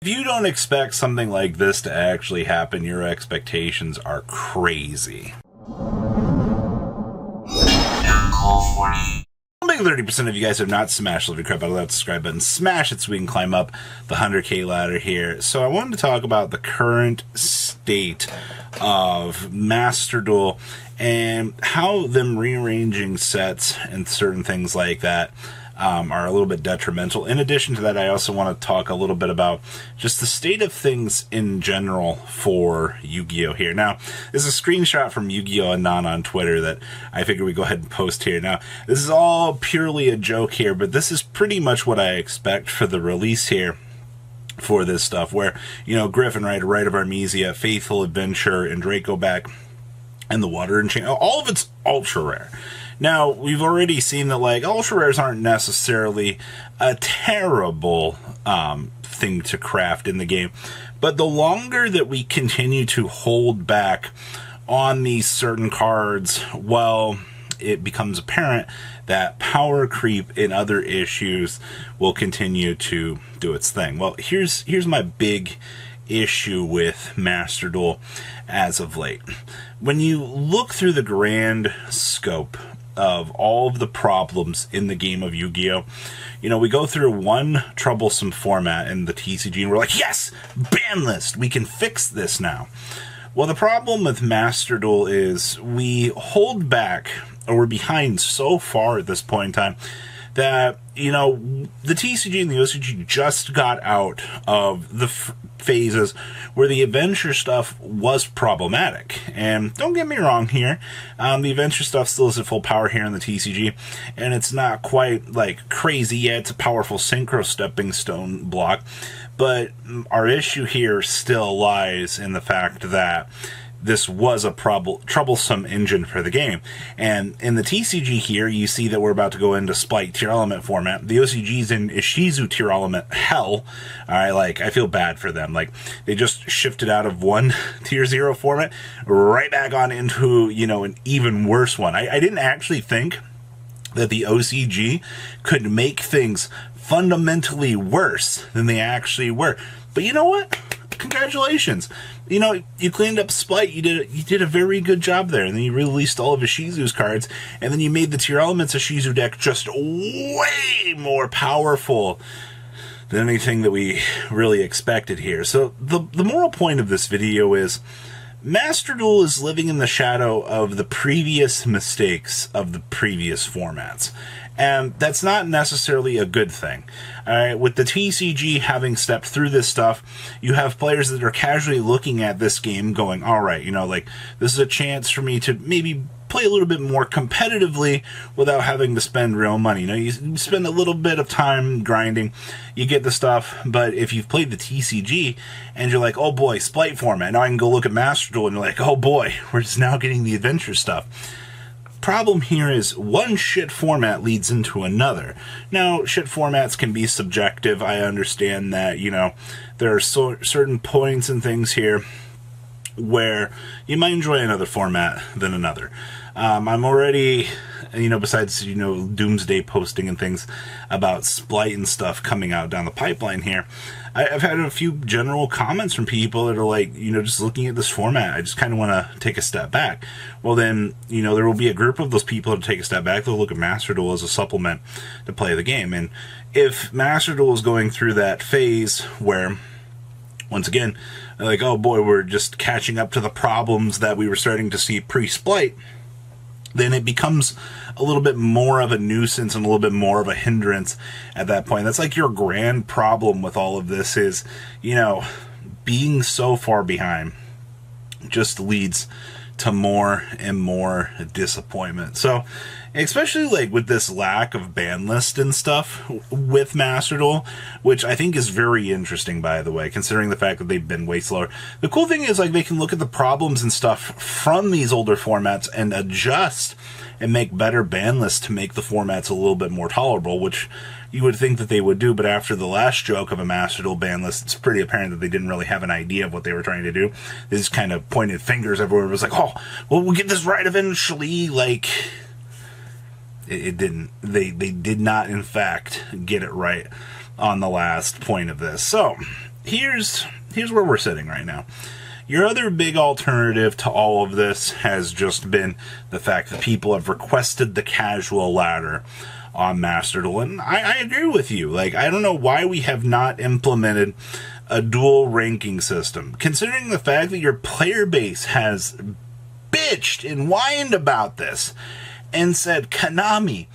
If you don't expect something like this to actually happen, your expectations are crazy. I think 30% of you guys have not smashed the crap out of that subscribe button. Smash it so we can climb up the 100K ladder here. So I wanted to talk about the current state of Master Duel and how them rearranging sets and certain things like that are a little bit detrimental. In addition to that, I also want to talk a little bit about just the state of things in general for Yu-Gi-Oh! Here. Now, this is a screenshot from Yu-Gi-Oh! Anon on Twitter that I figure we go ahead and post here. Now, this is all purely a joke here, but this is pretty much what I expect for the release here for this stuff, where, you know, Griffin, right, Rite of Armesia, Faithful Adventure, and Draco back, and the Water and Chain, all of it's ultra rare. Now, we've already seen that, like, ultra rares aren't necessarily a terrible thing to craft in the game, but the longer that we continue to hold back on these certain cards, well, it becomes apparent that power creep and other issues will continue to do its thing. Well, here's my big issue with Master Duel as of late. When you look through the grand scope of all of the problems in the game of Yu-Gi-Oh! You know, we go through one troublesome format in the TCG and we're like, yes, ban list, we can fix this now. Well, the problem with Master Duel is we hold back, or we're behind so far at this point in time, that, you know, the TCG and the OCG just got out of the phases where the adventure stuff was problematic. And don't get me wrong here, the adventure stuff still is at full power here in the TCG, and it's not quite, like, crazy yet. It's a powerful synchro stepping stone block, but our issue here still lies in the fact that this was a troublesome engine for the game. And in the TCG here, you see that we're about to go into Spite Tier Element format. The OCG's in Ishizu Tier Element hell. Alright, like, I feel bad for them. Like, they just shifted out of one Tier 0 format right back on into, you know, an even worse one. I didn't actually think that the OCG could make things fundamentally worse than they actually were. But you know what? Congratulations. You know, you cleaned up Spite. You did a very good job there. And then you released all of Ishizu's cards, and then you made the Tier Elements Ishizu deck just way more powerful than anything that we really expected here. So the moral point of this video is Master Duel is living in the shadow of the previous mistakes of the previous formats. And that's not necessarily a good thing. Alright, with the TCG having stepped through this stuff, you have players that are casually looking at this game going, alright, you know, like, this is a chance for me to maybe play a little bit more competitively without having to spend real money. You know, you spend a little bit of time grinding, you get the stuff, but if you've played the TCG and you're like, oh boy, Spite format, now I can go look at Master Duel, and you're like, oh boy, we're just now getting the adventure stuff. Problem here is one shit format leads into another. Now, shit formats can be subjective. I understand that, you know, there are certain points and things here where you might enjoy another format than another. I'm already, you know, besides, you know, Doomsday posting and things about Spite and stuff coming out down the pipeline here, I've had a few general comments from people that are like, you know, just looking at this format, I just kind of want to take a step back. Well, then, you know, there will be a group of those people that take a step back. They'll look at Master Duel as a supplement to play the game. And if Master Duel is going through that phase where, once again, like, oh boy, we're just catching up to the problems that we were starting to see pre-Spite, then it becomes a little bit more of a nuisance and a little bit more of a hindrance at that point. That's like your grand problem with all of this is, you know, being so far behind just leads to more and more disappointment. So, especially like with this lack of ban list and stuff with Master Duel, which I think is very interesting, by the way, considering the fact that they've been way slower. The cool thing is, like, they can look at the problems and stuff from these older formats and adjust and make better ban lists to make the formats a little bit more tolerable, which you would think that they would do, but after the last joke of a Master Duel ban list, it's pretty apparent that they didn't really have an idea of what they were trying to do. They just kind of pointed fingers everywhere. It was like, oh, well, we'll get this right eventually. Like, it didn't. They did not, in fact, get it right on the last point of this. So, here's where we're sitting right now. Your other big alternative to all of this has just been the fact that people have requested the casual ladder on Master Duel, and I agree with you. Like, I don't know why we have not implemented a dual ranking system, considering the fact that your player base has bitched and whined about this and said, Konami,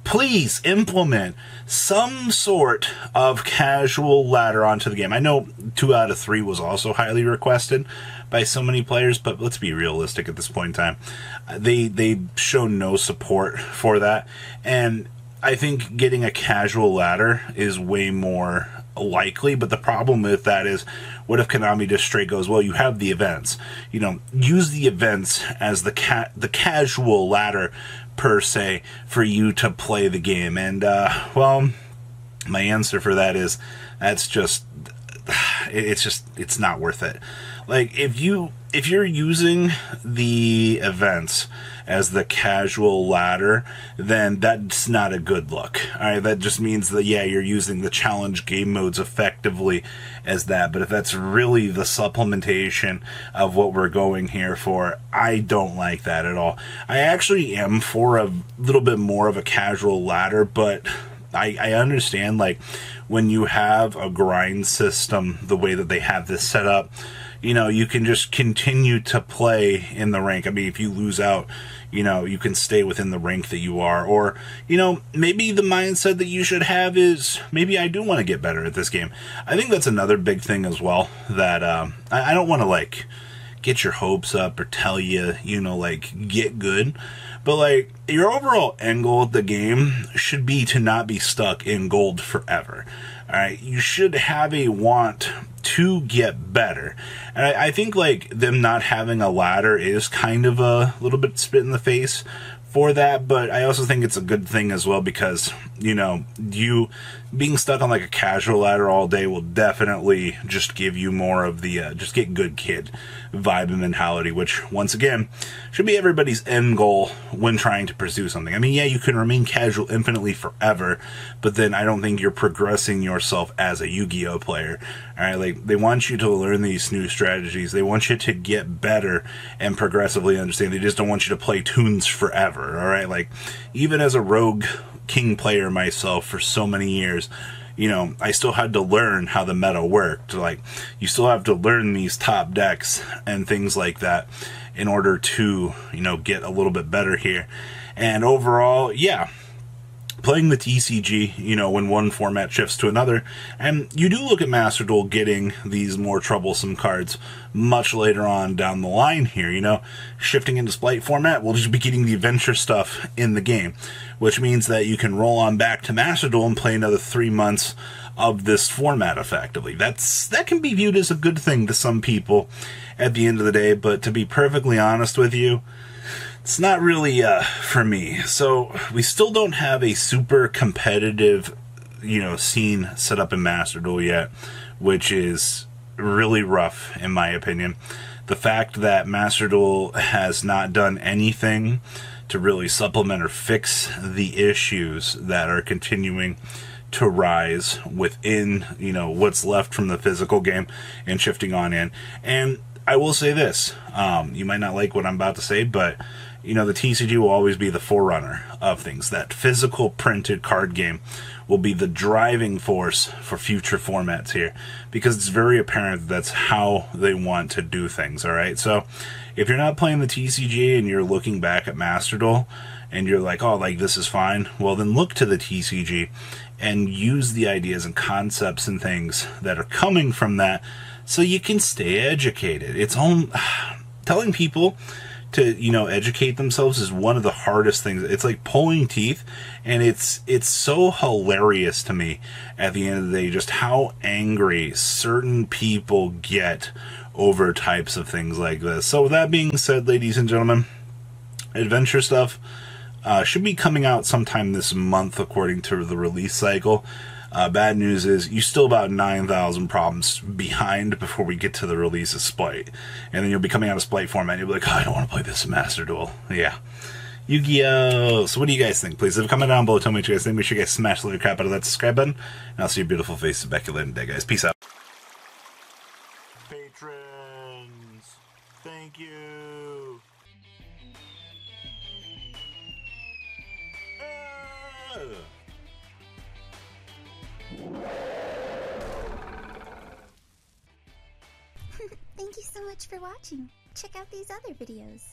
please implement some sort of casual ladder onto the game. I know 2 out of 3 was also highly requested by so many players, but let's be realistic at this point in time. They show no support for that, and I think getting a casual ladder is way more likely, but the problem with that is, what if Konami just straight goes, well, you have the events, use the events as the casual ladder per se for you to play the game. And well, my answer for that is it's not worth it. Like, if you're using the events as the casual ladder, then that's not a good look. All right, that just means that, yeah, you're using the challenge game modes effectively as that. But if that's really the supplementation of what we're going here for, I don't like that at all. I actually am for a little bit more of a casual ladder, but I understand, like, when you have a grind system the way that they have this set up, you can just continue to play in the rank. I mean, if you lose out, you can stay within the rank that you are. Or, maybe the mindset that you should have is, maybe I do want to get better at this game. I think that's another big thing as well, that I don't want to, like, get your hopes up or tell you, get good. But, like, your overall end goal of the game should be to not be stuck in gold forever. Alright, you should have a want to get better. And I think, like, them not having a ladder is kind of a little bit spit in the face for that, but I also think it's a good thing as well, because, you being stuck on, like, a casual ladder all day will definitely just give you more of the just get good kid vibe and mentality, which, once again, should be everybody's end goal when trying to pursue something. I mean, yeah, you can remain casual infinitely forever, but then I don't think you're progressing yourself as a Yu-Gi-Oh player. Alright, like, they want you to learn these new strategies. They want you to get better and progressively understand. They just don't want you to play tunes forever. Alright, like, even as a rogue king player myself for so many years, I still had to learn how the meta worked. Like, you still have to learn these top decks and things like that in order to, get a little bit better here. And overall, yeah, playing the TCG, when one format shifts to another, and you do look at Master Duel getting these more troublesome cards much later on down the line here, shifting into Splite format, we'll just be getting the adventure stuff in the game, which means that you can roll on back to Master Duel and play another 3 months of this format effectively. That can be viewed as a good thing to some people at the end of the day, but to be perfectly honest with you, it's not really for me. So we still don't have a super competitive, scene set up in Master Duel yet, which is really rough in my opinion. The fact that Master Duel has not done anything to really supplement or fix the issues that are continuing to rise within, what's left from the physical game and shifting on in. And I will say this, you might not like what I'm about to say, but the TCG will always be the forerunner of things. That physical printed card game will be the driving force for future formats here, because it's very apparent that that's how they want to do things, alright? So, if you're not playing the TCG and you're looking back at Master Duel, and you're like, oh, like, this is fine, well, then look to the TCG and use the ideas and concepts and things that are coming from that so you can stay educated. Telling people to, educate themselves is one of the hardest things. It's like pulling teeth, and it's so hilarious to me at the end of the day just how angry certain people get over types of things like this. So with that being said, ladies and gentlemen, adventure stuff should be coming out sometime this month according to the release cycle. Bad news is you still about 9,000 problems behind before we get to the release of Splite. And then you'll be coming out of Splite format and you'll be like, oh, I don't want to play this in Master Duel. Yeah. Yu-Gi-Oh! So what do you guys think? Please leave a comment down below. Tell me what you guys think. Make sure you guys smash the crap out of that subscribe button. And I'll see your beautiful faces back later today, guys. Peace out. Patrons, thank you. Thank you so much for watching. Check out these other videos.